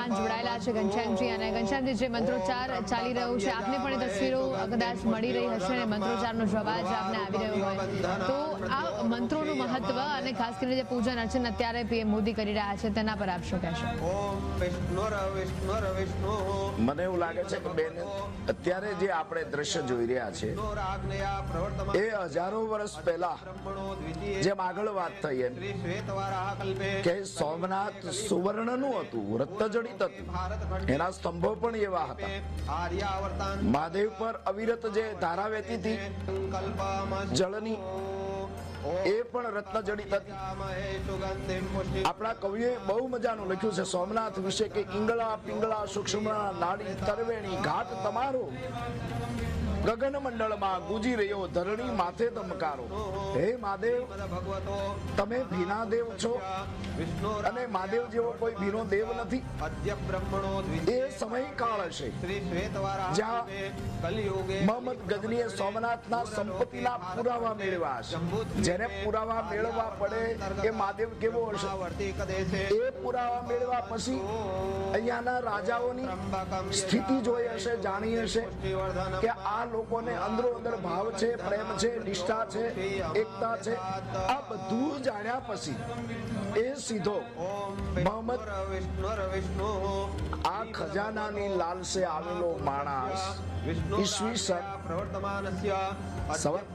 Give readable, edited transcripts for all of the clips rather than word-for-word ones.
યુવાન જોડાયેલા છે ઘનશ્યામજી, અને ઘનશ્યામજી જે મંત્રોચ્ચાર ચાલી રહ્યો છે આપને પણ એ તસવીરો કદાચ મળી રહી હશે અને મંત્રોચ્ચારનો અવાજ આપને આવી રહ્યો હોય તો આ મંત્રોનું મહત્વ અને ખાસ કરીને જે પૂજન અર્ચન અત્યારે પીએમ મોદી કરી રહ્યા છે તેના પર આપ શું કહેશો? મને એવું લાગે છે કે બેન અત્યારે જે આપણે દ્રશ્ય જોઈ રહ્યા છે એ હજારો વર્ષ પહેલા જેમ આગળ વાત થઈ એમ કે સોમનાથ સુવર્ણનું હતું, રત્નજડિત હતું, એના સ્તંભો પણ એવા હતા, મહાદેવ પર અવિરત જે ધારા વહેતી હતી જળની એ પણ રત્નજડિત હતી. આપણા કવિએ બહુ મજાનું લખ્યું છે સોમનાથ વિશે કે ઇંગળા પિંગળા સૂક્ષ્મ નાડી તરવેણી ઘાટ તમારો ગગન મંડળમાં ગુજી રહ્યો ધરણી માથે ધમકારો. હે મહાદેવ, તમે ભીના દેવ છો અને મહાદેવ જેવો કોઈ ભીનો દેવ નથી. એ સમય કાળ હશે જ્યાં મોહમ્મદ ગજનીએ સોમનાથના સંપત્તિના પુરાવા મેળવ્યા હશે. જેને પુરાવા મેળવવા પડે એ મહાદેવ કેવો હશે એ પુરાવા મેળવ્યા પછી અહીંયાના રાજાઓની સ્થિતિ જોઈ હશે, જાણી હશે કે આ લોકોને અંદરો અંદર ભાવ છે, પ્રેમ છે, નિષ્ઠા છે, એકતા છે. આ બધું જાણ્યા પછી એ સીધો મોહમ્મદ આ ખજાનાની લાલસે આવેલો માણસ ઈસવીસન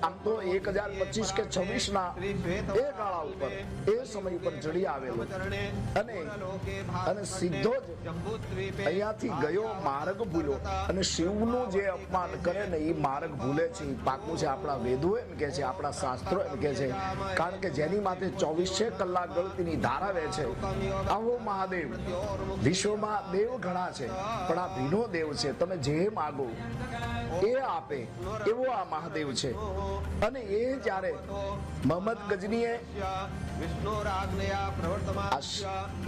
આમ તો 1025 કે 26 ના એ ગાળા ઉપર એ સમય ઉપર ચડી આવેલો અને સીધો જ અહીંયાથી ગયો, માર્ગ ભૂલ્યો. અને શિવનું જે અપમાન કરે ને એ માર્ગ ભૂલે છે, એ પાકું છે. આપણા વેદો એમ કે છે, આપણા શાસ્ત્રો એમ કે છે, કારણ કે જેની માથે 24 કલાક ગળતીની ધારા વહે છે આવો મહાદેવ. વિશ્વમાં દેવ ઘણા છે પણ આ ભીનો દેવ છે, તમે જે માગો એ આપે એવો આ મહાદેવ છે. અને એ જ્યારે મોહમ્મદ ગજનીએ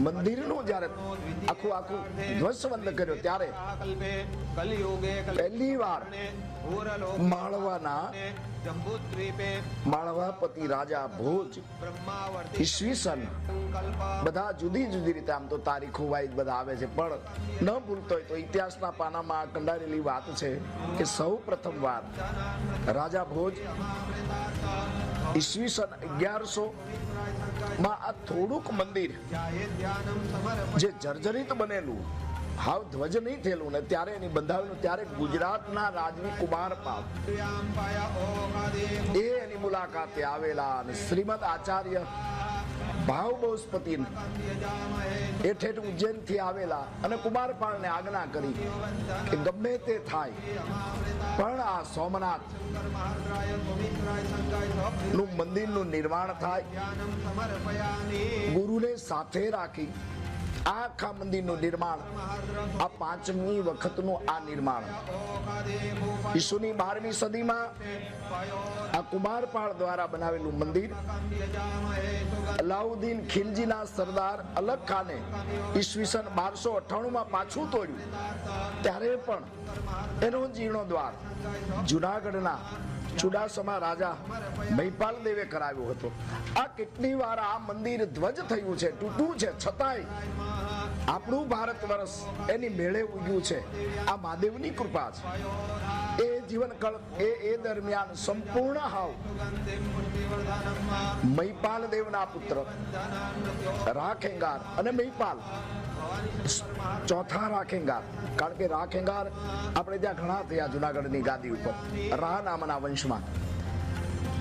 મંદિરનું જ્યારે આખું ધ્વંસવંત કર્યો ત્યારે પહેલી વાર માળવાપતિ રાજા ભોજ ઈસવીસન બધા જુદી જુદી રીતે આમ તો તારીખો વાઇઝ બધા આવે છે પણ ન ભૂલતો હોય તો ઇતિહાસના પાનામાં કંડારેલી વાત છે કે સૌ પ્રથમ વાર રાજા ભોજ ઈસવીસન 1100 માં આ થોડુંક મંદિર જે જર્જરિત બનેલું, હાવ ધ્વજ નહીં થયેલું ને ત્યારે એની બંધાવેલું, ત્યારે ગુજરાતના રાજવી કુમારપાલ એ એની મુલાકાતે આવેલા અને શ્રીમદ આચાર્ય ભાવ બહુસ્પતિ ઠેઠ ઉજ્જૈન થી આવેલા અને કુમારપાળને આજ્ઞા કરી કે ગમે તે થાય પણ આ સોમનાથ નું મંદિરનું નિર્માણ થાય. ગુરુને સાથે રાખી આખા મંદિરનું નિર્માણ, આ 5મી વખતનું આ નિર્માણ ઈસુની 12મી સદીમાં આ કુમારપાળ દ્વારા બનાવેલું મંદિર અલાઉદ્દીન ખિલજીના સરદાર અલગ ખાને ઈસવીસન 1298 માં પાછું તોડ્યું ત્યારે પણ એનો જીર્ણોદ્વાર જુનાગઢના ચુડાસમા રાજા મહિપાલ દેવે કરાવ્યો હતો. આ કેટલી વાર આ મંદિર ધ્વજ થયું છે, તૂટ્યું છે, છતાંય આપણું ભારત વર્ષ એની મેળે ઉગ્યું છે. આ મહાદેવની કૃપા છે. એ જીવનકાળ એ દરમિયાન સંપૂર્ણ હાવ મહિપાલ દેવના પુત્ર રાખેંગાર અને મહિપાલ ચોથા રાખેંગાર, કારણ કે રાખેંગાર આપણે ત્યાં ઘણા થયા જુનાગઢની ગાદી ઉપર રા નામના વંશમાં.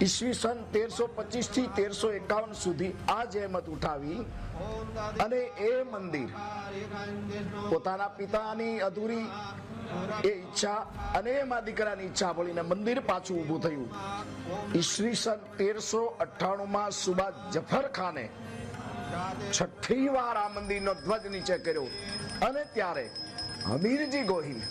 ઈસવીસન 1325 થી 1351 સુધી આ જહેમત ઉઠાવી અને એ મંદિર પોતાના પિતાની અધૂરી એ ઈચ્છા અને એમાં દીકરાની ઈચ્છા ભળીને મંદિર પાછું ઊભું થયું. ઈસવીસન 1398 માં સુબા જફર ખાને 6ઠ્ઠી વાર આ મંદિરનો ધ્વજ નીચે કર્યો અને ત્યારે હમીરજી ગોહિલ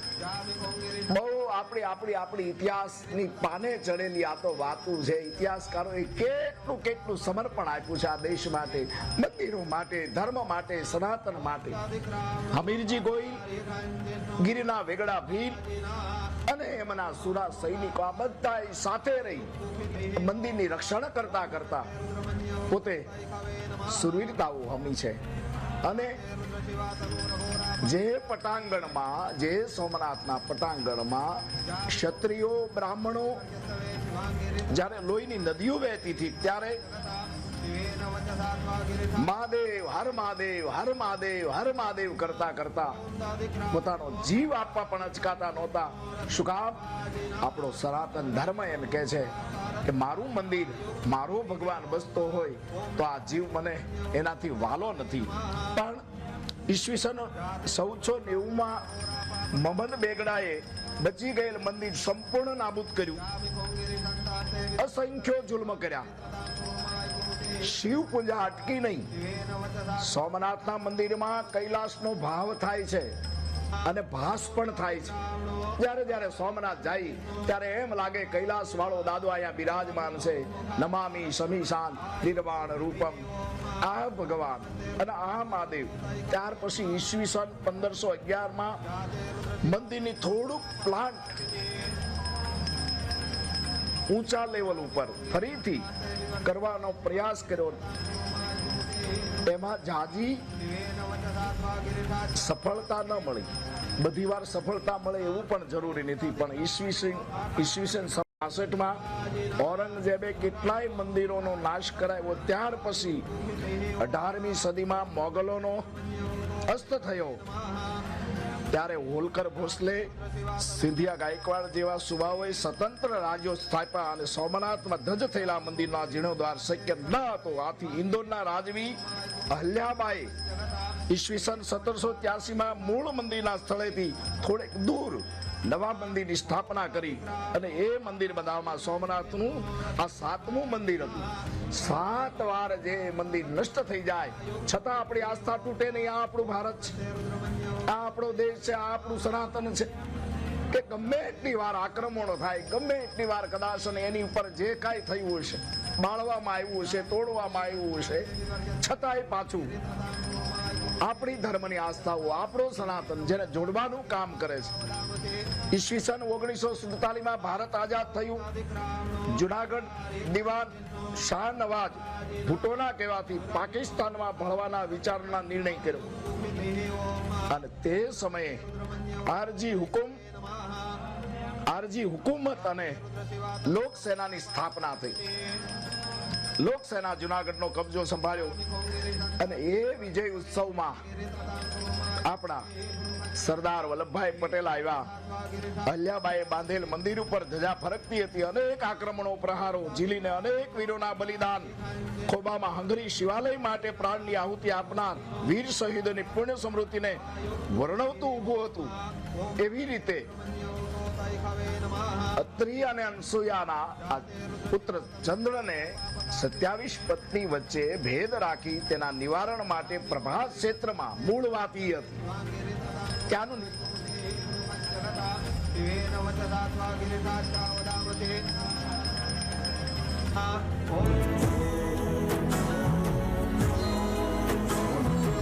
બહુ આપણી ઇતિહાસની પાને ચડેલી આ તો વાતું છે. ઇતિહાસકારોએ કેટલું સમર્પણ આપ્યું છે આ દેશ માટે, મંદિરો માટે, ધર્મ માટે, સનાતન માટે. હમીરજી ગોહિલ, ગીરના વેગડા ભીલ અને એમના સુરા સૈનિકો આ બધા સાથે રહી મંદિરની રક્ષણ કરતા પોતે સુરવીરતાઓ હમી છે. અને જે પટાંગણમાં, જે સોમનાથના પટાંગણમાં ક્ષત્રિયો, બ્રાહ્મણો જ્યારે લોહીની નદીઓ વહેતી હતી ત્યારે મહાદેવ હર મહાદેવ હર મહાદેવ હર મહાદેવ કરતા કરતા પોતાનો જીવ આપવા પણ અચકાતા નહોતા. શું કામ? આપણો સનાતન ધર્મ એમ કહે છે કે મારું મંદિર, મારો ભગવાન બસતો હોય તો આ જીવ મને એનાથી વાલો નથી. પણ ઈસવીસન 1490માં મમન બેગડાએ બચી ગયેલ મંદિર સંપૂર્ણ નાબૂદ કર્યું, અસંખ્ય જુલ્મ કર્યા. શિવ પૂજા અટકી નહીં. સોમનાથના મંદિરમાં કૈલાસનો ભાવ થાય છે અને ભાસ પણ થાય છે. જ્યારે જ્યારે સોમનાથ જાય ત્યારે એમ લાગે કૈલાસ વાળો દાદો અહીંયા બિરાજમાન છે. નમામિ સમીશાન નિર્વાણ રૂપમ, આ ભગવાન અને આ મહાદેવ. ત્યાર પછી ઈસવીસન 1511માં મંદિરની થોડુંક પ્લાન્ટ ઊંચા લેવલ ઉપર ફરીથી કરવાનો પ્રયાસ કર્યો. એમાં જાજી સફળતા ન મળી. બધી વાર સફળતા મળે એવું પણ જરૂરી નથી. પણ ઈસવીસન 65માં ઔરંગઝેબે કેટલાય મંદિરોનો નાશ કરાવ્યો. ત્યાર પછી 18મી સદીમાં મોગલોનો અસ્ત થયો ત્યારે હોલકર ભોસલે, સિંધિયા ગાયકવાડ જેવા સુબાઓએ સ્વતંત્ર રાજ્યો સ્થાપ્યા અને સોમનાથમાં ધજ થયેલા મંદિરના જીર્ણોદ્ધાર શક્ય ન હતો. આથી ઇન્દોરના રાજવી અહલ્યાબાઈ ઈસવીસન 1783માં મૂળ મંદિરના સ્થળેથી થોડેક દૂર નવા મંદિરની સ્થાપના કરી અને એ મંદિર બનાવવામાં સોમનાથનું આ 7મું મંદિર હતું. 7 વાર જે મંદિર નષ્ટ થઈ જાય છતાં આપણી આસ્થા તૂટે નહીં. આ આપણું ભારત છે, આ આપણો દેશ છે, આ આપણું સનાતન છે. કે ગમે એટલી વાર આક્રમણો થાય, ગમે એટલી વાર કદાચ એની ઉપર જે કાંઈ થયું હશે, બાળવામાં આવ્યું હશે, તોડવામાં આવ્યું હશે, છતાંય પાછું આપણી ધર્મની આસ્થાઓ, આપણો સનાતન જેને જોડવાનું કામ કરે છે. ઈસવીસન 1947માં ભારત આઝાદ થયું. જુનાગઢ દિવાન શાહ નવાજ ભુટ્ટોના કહેવાથી પાકિસ્તાનમાં ભળવાના વિચારના નિર્ણય કર્યો અને તે સમયે આરજી હુકુમત અને લોકસેનાની સ્થાપના થઈ. લોકસેના જુનાગઢનો કબજો સંભાળ્યો અને એ વિજય ઉત્સવમાં આપણા સરદાર વલ્લભભાઈ પટેલ આવ્યા. અહલ્યાબાઈએ બાંધેલ મંદિર ઉપર ધજા ફરકતી હતી. અનેક આક્રમણો, પ્રહારો ઝીલીને અનેક વીરોના બલિદાન, ખોબામાં હંગરી શિવાલય માટે પ્રાણની આહુતિ આપનાર વીર શહીદોની પુણ્ય સમૃદ્ધિને વર્ણવતું ઊભું હતું. એવી રીતે અત્રિ અને અનસુયાના પુત્ર ચંદ્રને 27 પત્ની વચ્ચે ભેદ રાખી તેના નિવારણ માટે પ્રભાસ ક્ષેત્રમાં મૂળ વાત હતી. ત્યાંનું Oh